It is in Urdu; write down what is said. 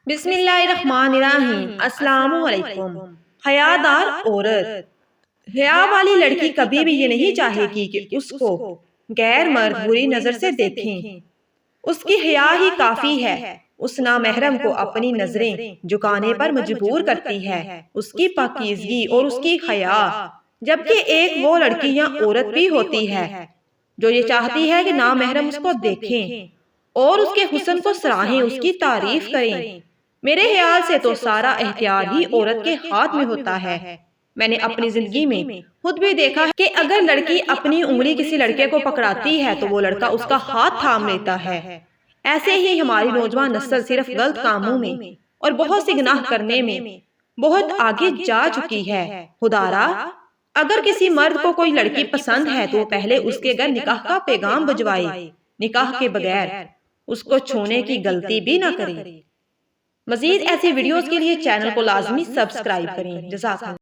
بسم اللہ الرحمن الرحیم۔ السلام علیکم۔ حیادار عورت۔ حیا والی لڑکی کبھی بھی یہ نہیں چاہے گی کہ اس کو غیر مرد بری نظر سے دیکھیں۔ اس کی حیا ہی کافی ہے۔ اس نامحرم کو اپنی نظریں جھکانے پر مجبور کرتی ہے۔ اس کی پاکیزگی اور اس کی حیا، جبکہ ایک وہ لڑکی یا عورت بھی ہوتی ہے جو یہ چاہتی ہے کہ نامحرم اس کو دیکھیں اور اس کے حسن کو سراہیں، اس کی تعریف کریں۔ میرے خیال سے تو سارا اختیار ہی عورت کے ہاتھ میں ہوتا ہے۔ میں نے اپنی زندگی میں خود بھی دیکھا ہے کہ اگر لڑکی اپنی انگلی کسی لڑکے کو پکڑاتی ہے تو وہ لڑکا اس کا ہاتھ تھام لیتا ہے۔ ایسے ہی ہماری نوجوان نسل صرف غلط کاموں میں اور بہت سی گناہ کرنے میں بہت آگے جا چکی ہے۔ خدارا، اگر کسی مرد کو کوئی لڑکی پسند ہے تو وہ پہلے اس کے گھر نکاح کا پیغام بھجوائے، نکاح کے بغیر اس کو چھونے کی غلطی بھی نہ کرے۔ مزید ایسی ویڈیوز کے لیے چینل کو لازمی سبسکرائب کریں۔ جزاک اللہ۔